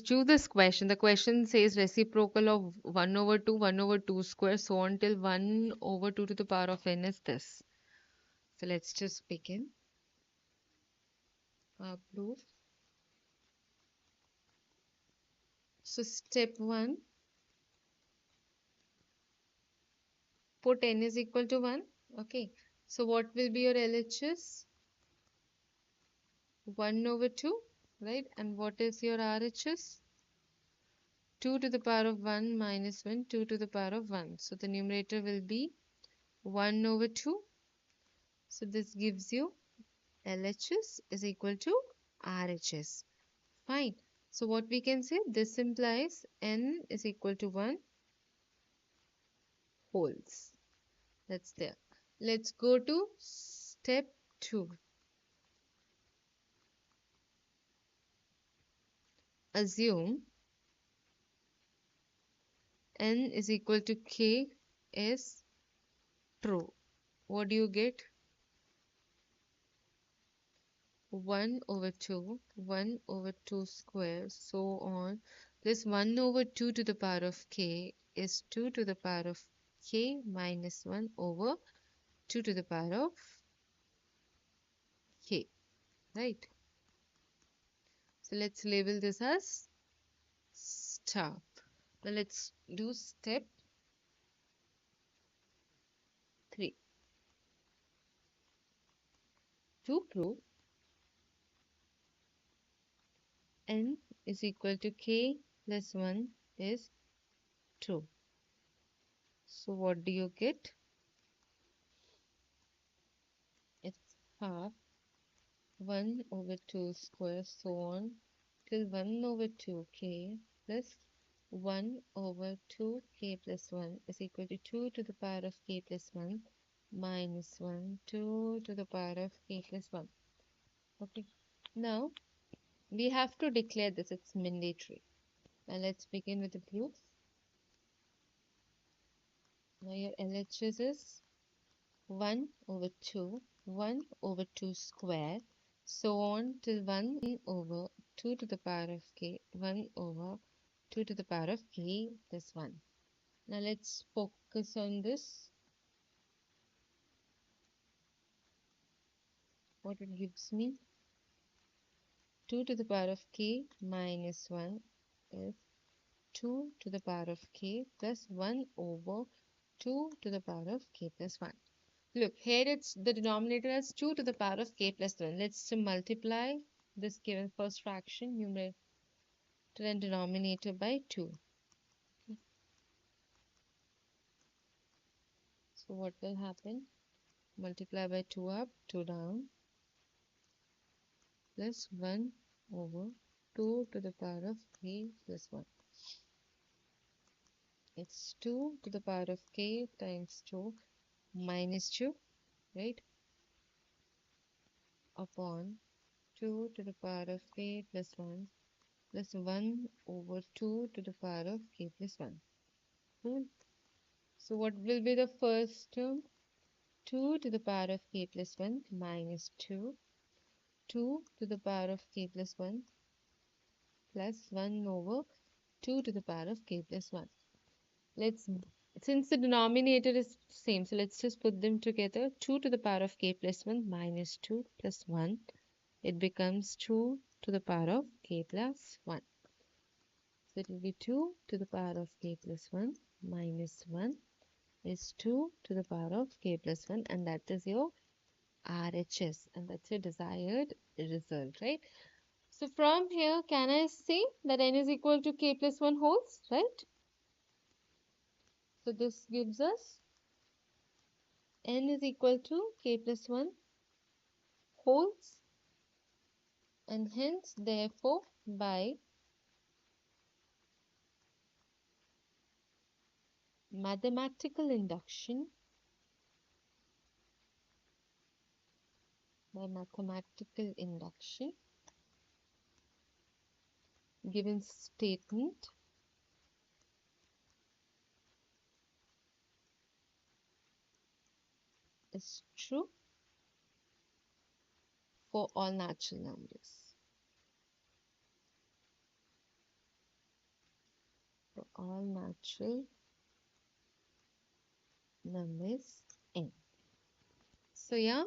do this question. The question says reciprocal of 1 over 2, 1 over 2 square, so on till 1 over 2 to the power of n is this. So let's just begin our proof. So step 1, put n is equal to 1. Okay. So what will be your LHS? 1 over 2, right? And what is your RHS? 2 to the power of 1 minus 1, 2 to the power of 1. So the numerator will be 1 over 2. So this gives you LHS is equal to RHS. Fine. So what we can say, this implies n is equal to 1 wholes. That's there. Let's go to step 2. Assume n is equal to k is true. What do you get? 1 over 2, 1 over 2 square, so on. This 1 over 2 to the power of k is 2 to the power of k minus 1 over 2 to the power of k, right? So let's label this as star. Now let's do step 3. To prove n is equal to k plus 1 is true. So what do you get? It's half 1 over 2 square, so on till 1 over 2k plus 1 over 2k plus 1 is equal to 2 to the power of k plus 1 minus 1, 2 to the power of k plus 1. Okay. Now we have to declare this, it's mandatory. Now let's begin with the proof. Now your LHS is 1 over 2, 1 over 2 square, so on till 1 over 2 to the power of k, 1 over 2 to the power of k plus 1. Now let's focus on this. What it gives me? 2 to the power of k minus 1 is 2 to the power of k plus 1 over 2 to the power of k plus 1. Look, here it's the denominator as 2 to the power of k plus 1. Let's multiply this given first fraction, numerator and denominator, by 2. Okay. So what will happen? Multiply by 2 up, 2 down, plus 1 over 2 to the power of k plus 1. It's 2 to the power of k times 2 minus 2, right? Upon 2 to the power of k plus 1 plus 1 over 2 to the power of k plus 1. Cool. So what will be the first term? 2 to the power of k plus 1 minus 2, 2 to the power of k plus 1 plus 1 over 2 to the power of k plus 1. Since the denominator is same, so let's just put them together. 2 to the power of k plus 1 minus 2 plus 1. It becomes 2 to the power of k plus 1. So it will be 2 to the power of k plus 1 minus 1 is 2 to the power of k plus 1, and that is your RHS, and that's your desired result, right? So from here, can I say that n is equal to k plus 1 wholes, right? So this gives us n is equal to k plus 1 wholes, and hence, therefore, by mathematical induction, given statement is true for all natural numbers. all natural numbers n. So yeah,